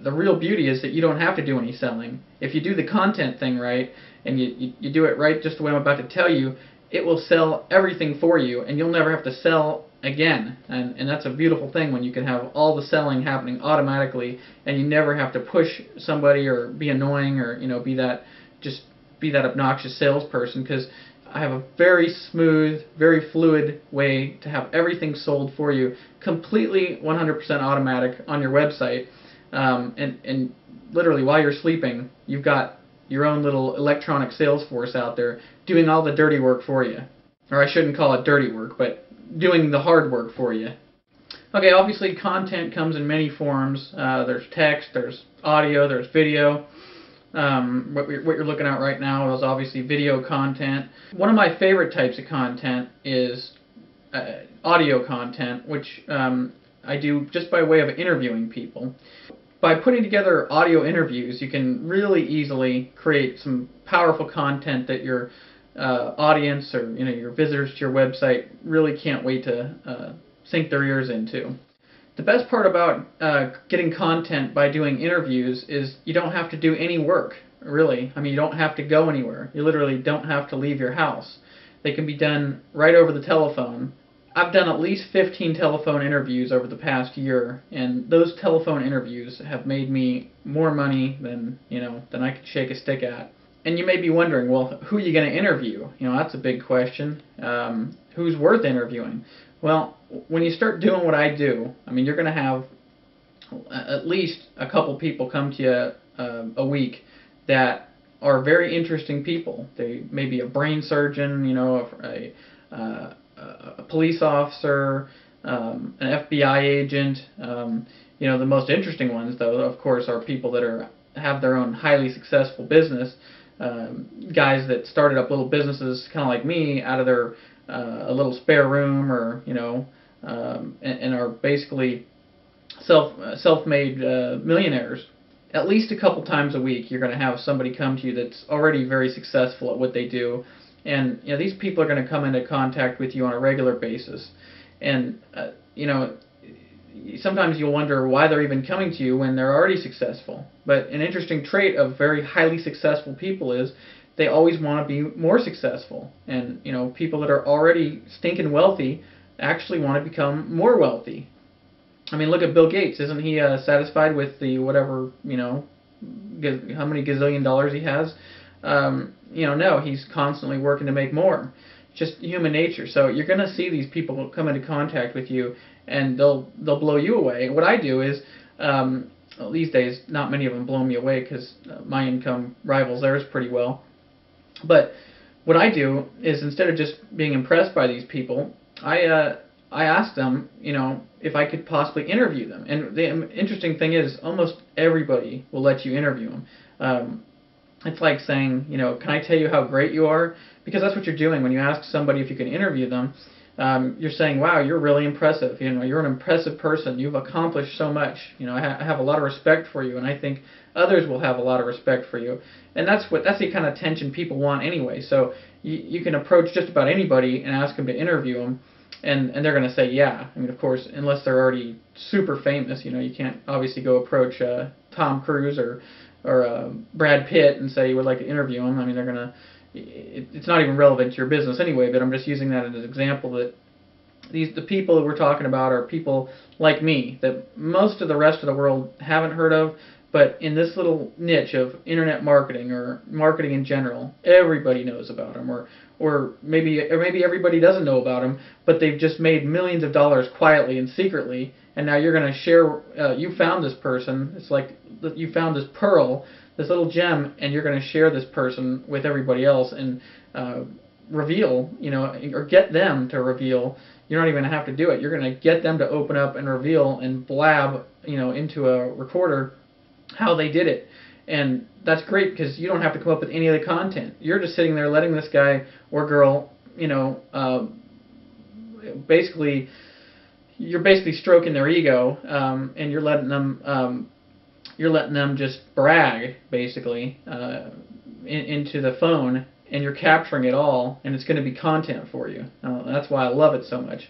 the real beauty is that you don't have to do any selling. If you do the content thing right, and you do it right just the way I'm about to tell you, it will sell everything for you, and you'll never have to sell again. And that's a beautiful thing when you can have all the selling happening automatically, and you never have to push somebody or be annoying or be that obnoxious salesperson, because I have a very smooth, very fluid way to have everything sold for you, completely 100% automatic on your website. And literally while you're sleeping, you've got your own little electronic sales force out there doing all the dirty work for you. Or I shouldn't call it dirty work, but doing the hard work for you. Okay, obviously content comes in many forms. There's text, there's audio, there's video. What you're looking at right now is obviously video content. One of my favorite types of content is audio content, which I do just by way of interviewing people. By putting together audio interviews, you can really easily create some powerful content that your audience or your visitors to your website really can't wait to sink their ears into. The best part about getting content by doing interviews is you don't have to do any work, really. I mean, you don't have to go anywhere. You literally don't have to leave your house. They can be done right over the telephone. I've done at least 15 telephone interviews over the past year, and those telephone interviews have made me more money than I could shake a stick at. And you may be wondering, well, who are you going to interview? That's a big question. Who's worth interviewing? Well, when you start doing what I do, I mean, you're going to have at least a couple people come to you a week that are very interesting people. They may be a brain surgeon, a police officer, an FBI agent. The most interesting ones, though, of course, are people that have their own highly successful business. Guys that started up little businesses, kind of like me, out of their a little spare room, or and are basically self-made millionaires. At least a couple times a week, you're going to have somebody come to you that's already very successful at what they do, and these people are going to come into contact with you on a regular basis, and sometimes you'll wonder why they're even coming to you when they're already successful. But an interesting trait of very highly successful people is they always want to be more successful. And people that are already stinking wealthy actually want to become more wealthy. I mean, look at Bill Gates. Isn't he satisfied with the whatever, how many gazillion dollars he has? No, he's constantly working to make more. Just human nature. So you're going to see these people come into contact with you, and they'll blow you away. What I do is, these days, not many of them blow me away because my income rivals theirs pretty well. But what I do is, instead of just being impressed by these people, I ask them, if I could possibly interview them. And the interesting thing is, almost everybody will let you interview them. It's like saying, can I tell you how great you are? Because that's what you're doing when you ask somebody if you can interview them. You're saying, wow, you're really impressive. You're an impressive person. You've accomplished so much. I have a lot of respect for you, and I think others will have a lot of respect for you. And that's the kind of attention people want anyway. So you can approach just about anybody and ask them to interview them, and they're going to say yeah. I mean, of course, unless they're already super famous. You can't obviously go approach Tom Cruise or Brad Pitt and say you would like to interview him. I mean, they're going to. It's not even relevant to your business anyway, but I'm just using that as an example that the people that we're talking about are people like me that most of the rest of the world haven't heard of, but in this little niche of internet marketing or marketing in general, everybody knows about them, or maybe everybody doesn't know about them, but they've just made millions of dollars quietly and secretly, and now you're going to share, you found this person, it's like you found this pearl, this little gem, and you're going to share this person with everybody else and reveal, or get them to reveal. You're not even going to have to do it. You're going to get them to open up and reveal and blab, into a recorder how they did it. And that's great because you don't have to come up with any of the content. You're just sitting there letting this guy or girl, basically, you're basically stroking their ego, and you're letting them just brag, basically, into the phone, and you're capturing it all, and it's going to be content for you. That's why I love it so much.